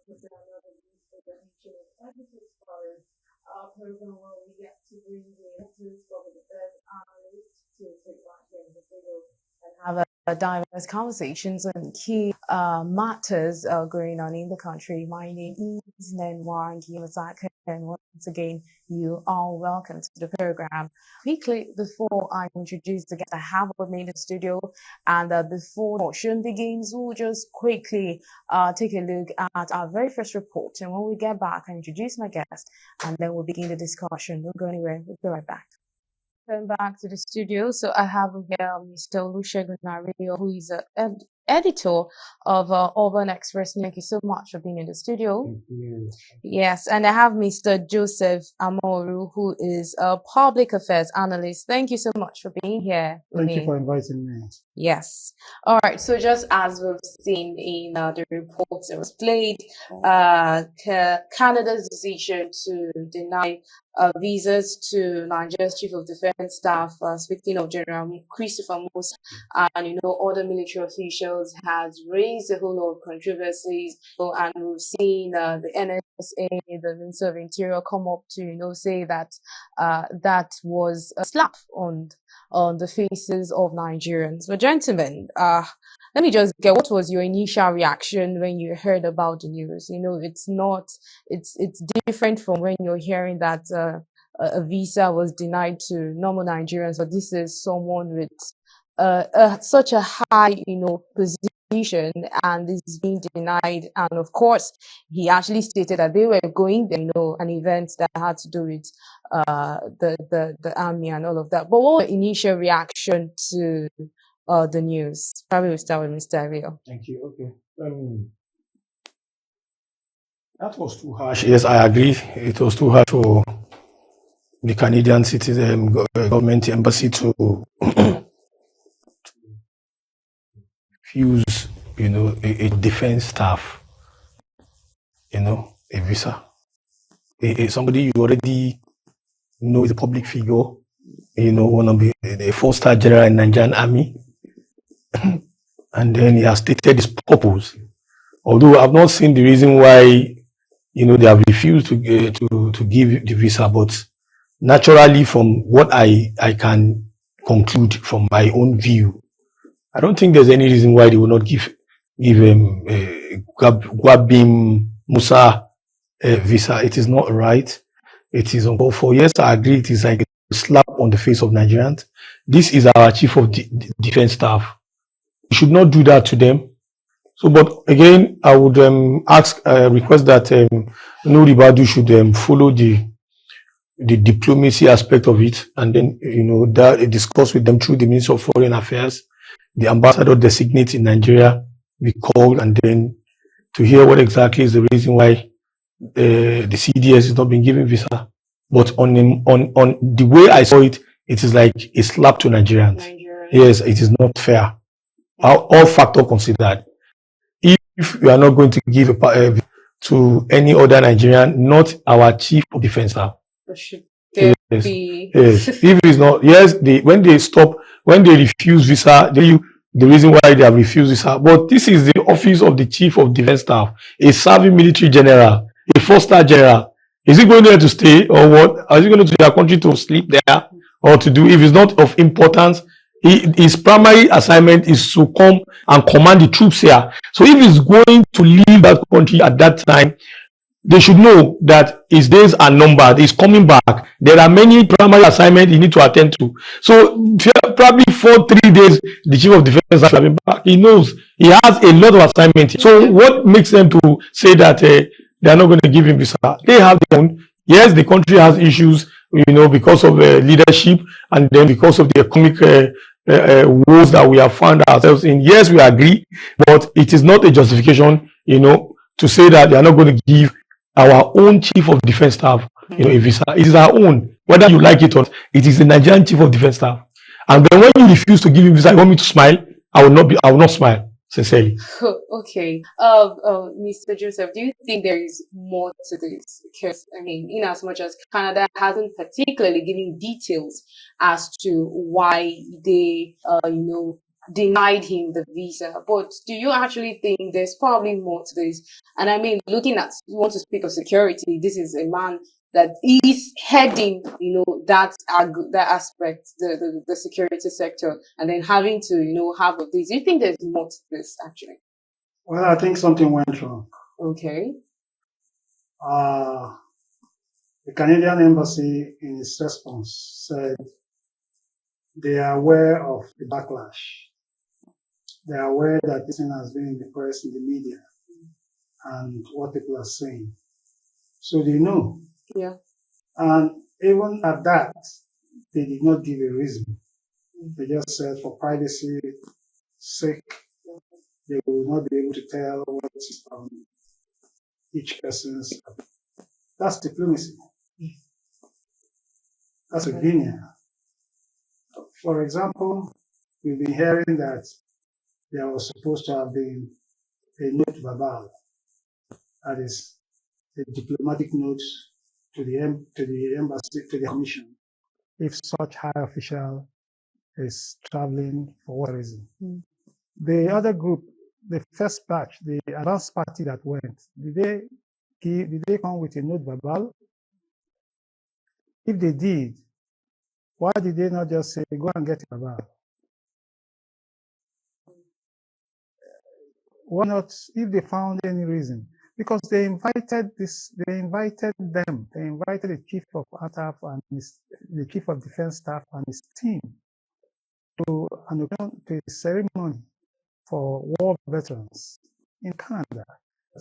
to another presentation of Editors Forum, our program where we get to bring the editors from the best analysts to take part in the video and have a diverse conversations on key matters going on in the country. My name is Nenwangi Masaka, and once again, you are welcome to the program. Quickly, before I introduce the guest I have with me in the studio, and before the motion begins, we'll just quickly take a look at our very first report. And when we get back, I introduce my guest, and then we'll begin the discussion. Don't go anywhere. We'll be right back. Come back to the studio. So I have here Mr. Olusegun Nario, who is an editor of Urban Express. Thank you so much for being in the studio. Yes, and I have Mr. Joseph Amoru, who is a public affairs analyst. Thank you so much for being here. Thank you for inviting me. Yes. All right. So just as we've seen in the reports that was played, Canada's decision to deny visas to Nigeria's Chief of Defense Staff, speaking of General Christopher Musa, and other military officials, has raised a whole lot of controversies. And we've seen the NSA, the Minister of Interior, come up to say that that was a slap on the faces of Nigerians. But gentlemen, let me just get, what was your initial reaction when you heard about the news? It's different from when you're hearing that a visa was denied to normal Nigerians, but this is someone with such a high, position, and this is being denied. And of course, he actually stated that they were going there, an event that had to do with the army and all of that. But what was your initial reaction to the news? Probably we'll start with Mr. Ario. Thank you. Okay. That was too harsh. Yes, I agree. It was too harsh for the Canadian citizen government embassy to refuse, a defense staff, a visa. Somebody you already know is a public figure, one of the four-star general in Nigerian army, and then he has stated his purpose. Although I've not seen the reason why, they have refused to give the visa, but naturally, from what I can conclude from my own view, I don't think there's any reason why they will not give Gwabim Musa a visa. It is not right. It is uncalled for. Yes, I agree. It is like a slap on the face of Nigerians. This is our chief of defense staff. We should not do that to them. So, but again, I would request that Nuri Badu should follow the diplomacy aspect of it, and then that discuss with them through the Minister of Foreign Affairs, the ambassador designate in Nigeria be called, and then to hear what exactly is the reason why the CDS is not being given visa. But on the way I saw it, it is like a slap to Nigerians. Yes, it is not fair. All factor considered. If you are not going to give a to any other Nigerian, not our chief of defense staff. Yes. If it's not, yes, when they refuse visa, the reason why they have refused visa. But this is the office of the chief of defense staff, a serving military general, a four-star general. Is he going there to stay or what? Is he going to their country to sleep there or to do? If it's not of importance, his primary assignment is to come and command the troops here. So if he's going to leave that country at that time, they should know that his days are numbered. He's coming back. There are many primary assignments he needs to attend to. So probably 3 days, the chief of defense has been back. He knows he has a lot of assignments. So what makes them to say that they are not going to give him visa? They have their own. Yes, the country has issues, because of leadership, and then because of the economic woes that we have found ourselves in. Yes, we agree, but it is not a justification, to say that they are not going to give our own chief of defense staff, a visa. It is our own, whether you like it or not. It is the Nigerian chief of defense staff. And then when you refuse to give him visa, you want me to smile? I will not smile, sincerely. Okay. Mr. Joseph, do you think there is more to this? Because, in as much as Canada hasn't particularly given details as to why they, denied him the visa. But do you actually think there's probably more to this? And I mean, looking at, you want to speak of security, this is a man that is heading, that aspect, the security sector, and then having to, have of this. Do you think there's more to this actually? Well, I think something went wrong. Okay. The Canadian embassy, in its response, said they are aware of the backlash. They are aware that this thing has been in the press, in the media, and what people are saying. So they know. Yeah. And even at that, they did not give a reason. They just said for privacy sake, they will not be able to tell what each person's. That's diplomacy. That's a guinea. For example, we've been hearing that there was supposed to have been a note verbal, that is, a diplomatic note to the embassy, to the commission, if such high official is traveling for what reason. The other group, the first batch, the advanced party that went, did they come with a note verbal? If they did, why did they not just say, go and get a verbal? Why not, if they found any reason? Because they invited them, they invited the chief of ATAF and the chief of defense staff and his team to a ceremony for war veterans in Canada.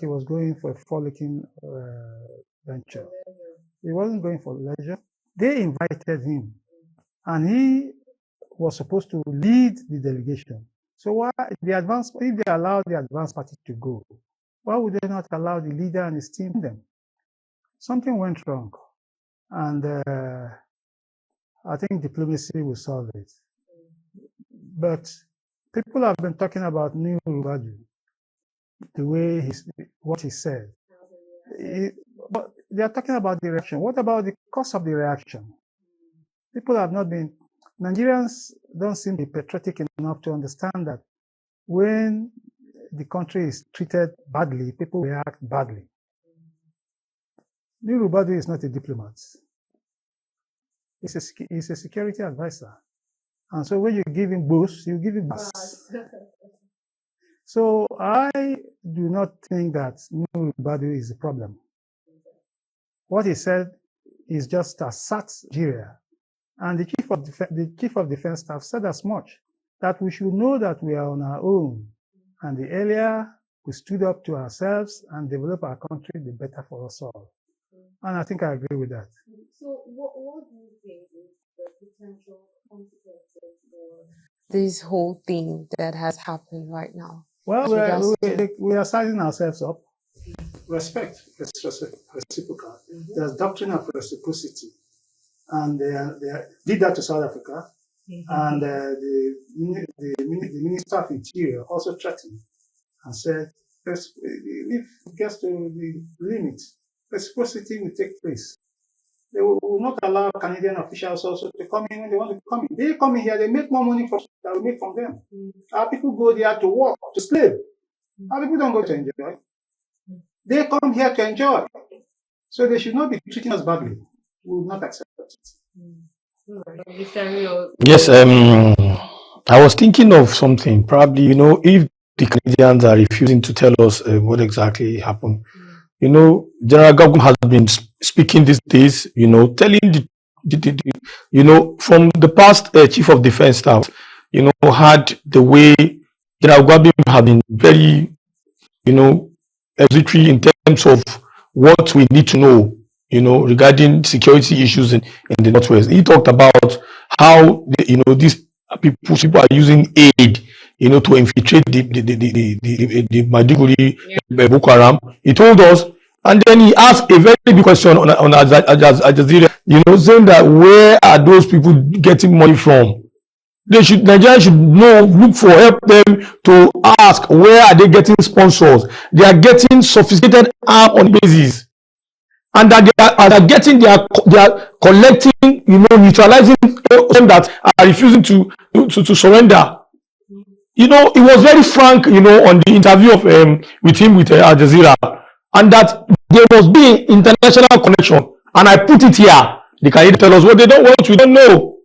He was going for a frolicking venture. He wasn't going for leisure. They invited him, and he was supposed to lead the delegation. So why if they allowed the advanced party to go, why would they not allow the leader and his team them? Something went wrong, and I think diplomacy will solve it. But people have been talking about Nuhu Ribadu, the way what he said. But they are talking about the reaction. What about the cause of the reaction? People have not been. Nigerians don't seem to be patriotic enough to understand that when the country is treated badly, people react badly. Nuhu Ribadu is not a diplomat. He's a security advisor. And so when you give him boost, you give him boost. So I do not think that Nuhu Ribadu is a problem. What he said is just asserts Nigeria. And the chief of defense staff said as much, that we should know that we are on our own. And the earlier we stood up to ourselves and develop our country, the better for us all. And I think I agree with that. So what do you think is the potential consequences for this whole thing that has happened right now? Well, we are sizing ourselves up. Respect is reciprocal. There's doctrine of reciprocity. And they did that to South Africa. And the Minister of Interior also threatened and said, if it gets to the limit, reciprocity will take place. They will not allow Canadian officials also to come in when they want to come in. They come in here, they make more money than we make from them. Our people go there to work, to slave. Our people don't go to enjoy. They come here to enjoy. So they should not be treating us badly. We will not accept it. Yes, I was thinking of something. Probably, if the Canadians are refusing to tell us what exactly happened, General Gagum has been speaking these days, telling from the past chief of defense staff, had the way General Gagum had been very, exultatory in terms of what we need to know, regarding security issues in the Northwest. He talked about how, these people are using aid, to infiltrate the Maiduguri Boko Haram. He told us, and then he asked a very big question on Al Jazeera, saying that where are those people getting money from? Nigeria should look for help them to ask where are they getting sponsors. They are getting sophisticated arm on basis. And that they are collecting, neutralizing them that are refusing to surrender. He was very frank, on the interview of with him with Al Jazeera, and that there must be international connection. And I put it here. They can either tell us what they don't want. We don't know.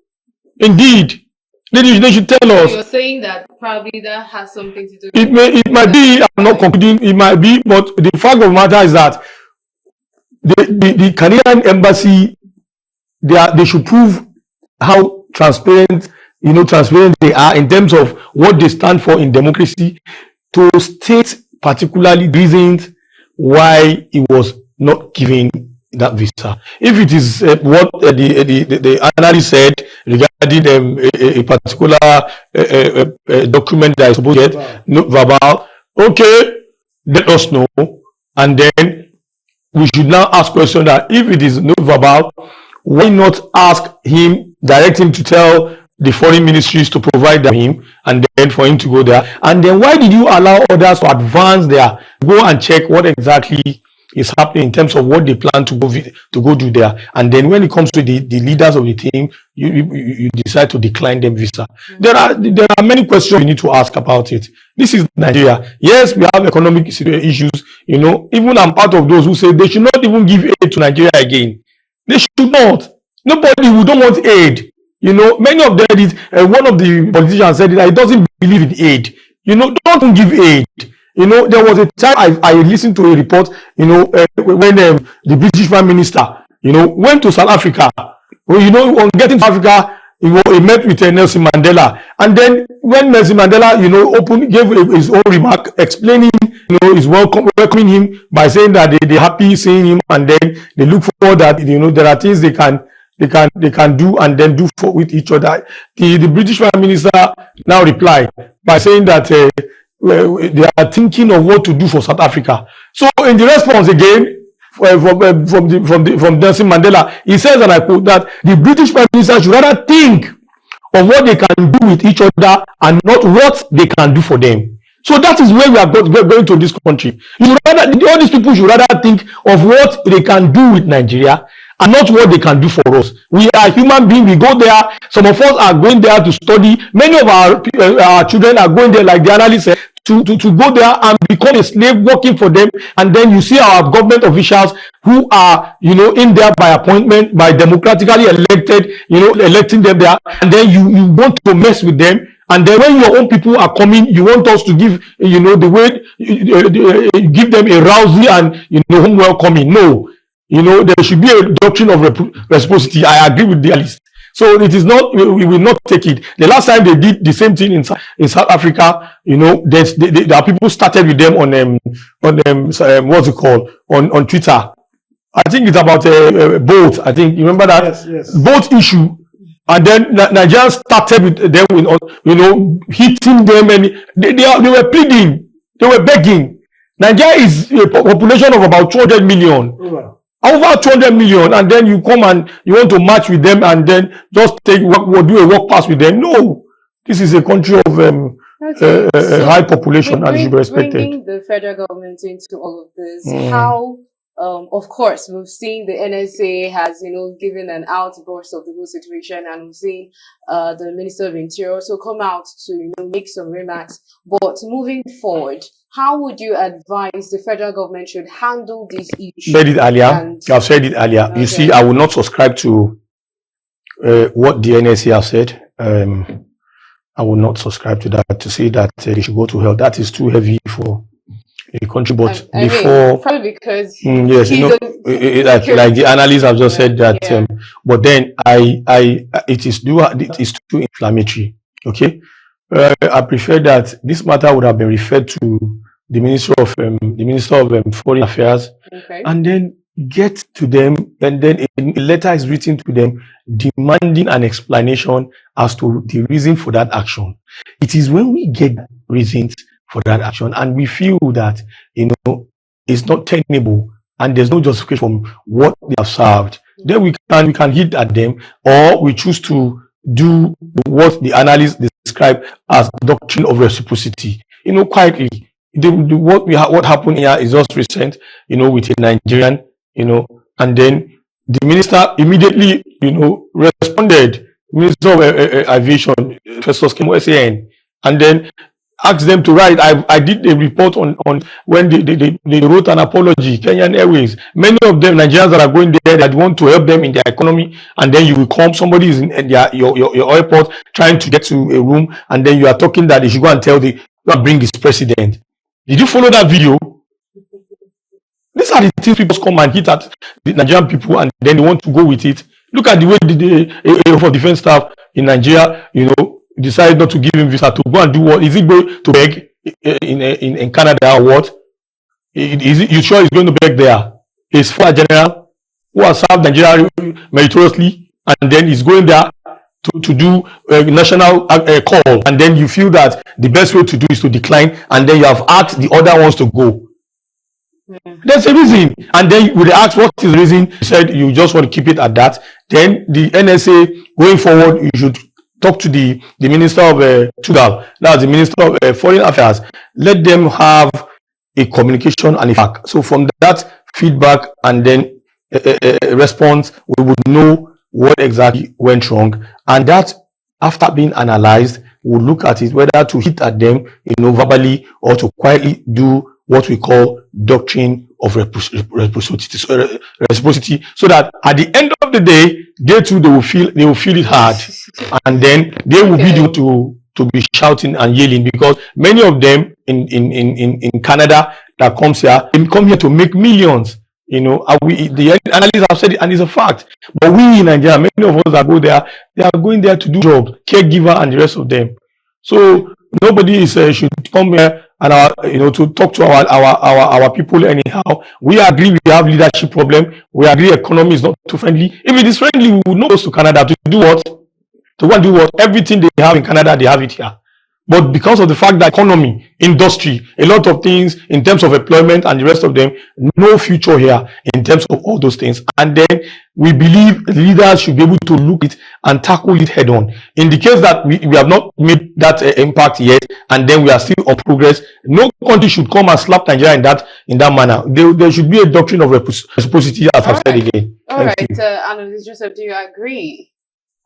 Indeed, they should tell us. You're saying that probably that has something to do. It might be. I'm not concluding. It might be, but the fact of the matter is that the Canadian embassy, they should prove how transparent they are in terms of what they stand for in democracy, to state particularly reasons why he was not given that visa. If it is what the analyst said regarding a particular document that is supposed to get no verbal, okay, let us know, and then we should now ask question that if it is not verbal, why not ask him, direct him to tell the foreign ministries to provide him, and then for him to go there? And then why did you allow others to advance there, go and check what exactly is happening in terms of what they plan to go do there? And then when it comes to the leaders of the team, you decide to decline them visa. There are many questions we need to ask about it. This is Nigeria. Yes, we have economic issues. Even I'm part of those who say they should not even give aid to Nigeria again. They should not. Nobody who don't want aid. Many of them, one of the politicians said that he doesn't believe in aid. Don't give aid. There was a time I listened to a report, when the British Prime Minister, went to South Africa. On getting to Africa, he met with Nelson Mandela. And then when Nelson Mandela, gave his own remark explaining, his welcoming him by saying that they're happy seeing him, and then they look forward that, there are things they can do and then do with each other. The British Prime Minister now replied by saying that they are thinking of what to do for South Africa. So in the response again, from Nelson Mandela, he says, and I quote, that the British Prime Minister should rather think of what they can do with each other and not what they can do for them. So that is where we are going to this country. All these people should rather think of what they can do with Nigeria and not what they can do for us. We are human beings. We go there. Some of us are going there to study. Many of our children are going there, like the analyst said, to go there and become a slave working for them. And then you see our government officials who are, in there by appointment, by democratically elected, electing them there. And then you want to mess with them. And then when your own people are coming, you want us to give, the way, give them a rousing and, home welcoming. No. There should be a doctrine of reciprocity. I agree with the analyst. So it is not, we will not take it. The last time they did the same thing in South Africa, there are people started with them on what's it called, on Twitter. I think it's about a boat. I think, you remember that? Yes. Boat issue. And then Nigerians started with them, hitting them, and they were pleading, they were begging. Nigeria is a population of about 200 million. Over 200 million, and then you come and you want to match with them and then just do a walk pass with them. No, this is a country of high population and should be respected. Bringing the federal government into all of this, how, of course, we've seen the NSA has, given an outburst of the whole situation, and we've seen the Minister of Interior also come out to, make some remarks. But moving forward, how would you advise the federal government should handle this issue? Said it earlier. I've said it earlier. Okay. You see, I will not subscribe to what the NSA have said. I will not subscribe to that, to say that they should go to hell. That is too heavy for a country. But probably because yes, like the analysts have just said that. Yeah. But then it is too inflammatory. Okay. I prefer that this matter would have been referred to the Minister of Foreign Affairs, okay, and then get to them, and then a letter is written to them demanding an explanation as to the reason for that action. It is when we get reasons for that action and we feel that it's not tenable and there's no justification from what they have served, then we can hit at them, or we choose to do what the analysts describe as doctrine of reciprocity. Quietly. What happened here is just recent, with a Nigerian, and then the minister immediately, responded, Minister of Aviation, Festus Kemo SAN, and then ask them to write. I did a report on when they wrote an apology. Kenyan Airways. Many of them Nigerians that are going there that want to help them in their economy, and then you will come. Somebody is in your airport trying to get to a room, and then you are talking that they should go and tell the go and bring this president. Did you follow that video? These are the things people come and hit at the Nigerian people, and then they want to go with it. Look at the way the for defense staff in Nigeria, decided not to give him visa to go and do what? Is he going to beg in Canada or what? You sure he's going to beg there? He's former general who has served Nigeria meritoriously, and then he's going there to do a national call, and then you feel that the best way to do is to decline, and then you have asked the other ones to go. There's a reason, and then when they ask what is the reason, you said you just want to keep it at that. Then the NSA going forward, you should talk to the Minister of Tugal, that's the Minister of Foreign Affairs. Let them have a communication and a feedback. So from that feedback and then a response, we would know what exactly went wrong, and that after being analyzed, we'll look at it whether to hit at them, verbally, or to quietly do what we call doctrine of reciprocity, so that at the end of the day, they too they will feel it hard, and then they will be the one to be shouting and yelling, because many of them in Canada that comes here, they come here to make millions. The analysts have said it, and it's a fact. But we in Nigeria, many of us that go there, they are going there to do jobs, caregiver, and the rest of them. So nobody should come here and to talk to our people anyhow. We agree we have leadership problem. We agree economy is not too friendly. If it is friendly, we would not go to Canada to do what? To go and do what? Everything they have in Canada, they have it here. But because of the fact that economy, industry, a lot of things in terms of employment and the rest of them, no future here in terms of all those things. And then we believe leaders should be able to look at it and tackle it head on. In the case that we have not made that impact yet, and then we are still on progress, no country should come and slap Nigeria in that manner. There should be a doctrine of reciprocity, as I've said again. All right, Analyst Joseph, do you agree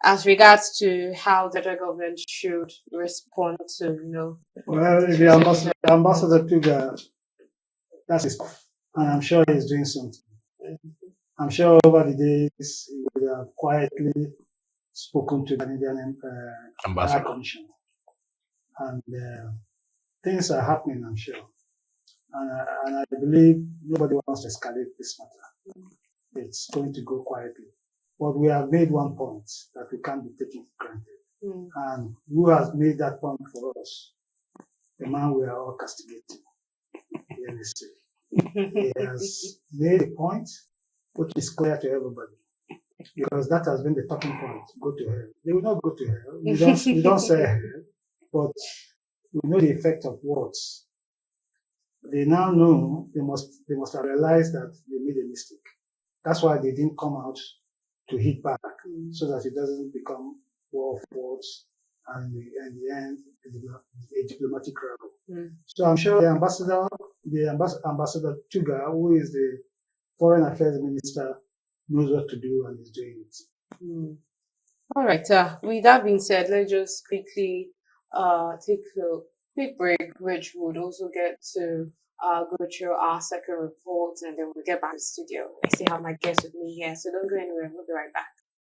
as regards to how the federal government should respond to, Well, the ambassador took that's his stuff, and I'm sure he's doing something. I'm sure over the days he would have quietly spoken to the Canadian High Commission, and things are happening, I'm sure. And I believe nobody wants to escalate this matter. It's going to go quietly. But we have made one point that we can't be taken for granted. And who has made that point for us? The man we are all castigating, the NSA. He has made a point which is clear to everybody, because that has been the talking point. Go to hell. They will not go to hell. We don't say hell, but we know the effect of words. They now know they must have realized that they made a mistake. That's why they didn't come out to hit back, so that it doesn't become war of words and in the end a diplomatic row. So I'm sure the ambassador Tuga, who is the Foreign Affairs Minister, knows what to do and is doing it. All right. With that being said, let's just quickly take a quick break, which would also get to go through our second report, and then we'll get back to the studio. I still have my guest with me here, so don't go anywhere. We'll be right back.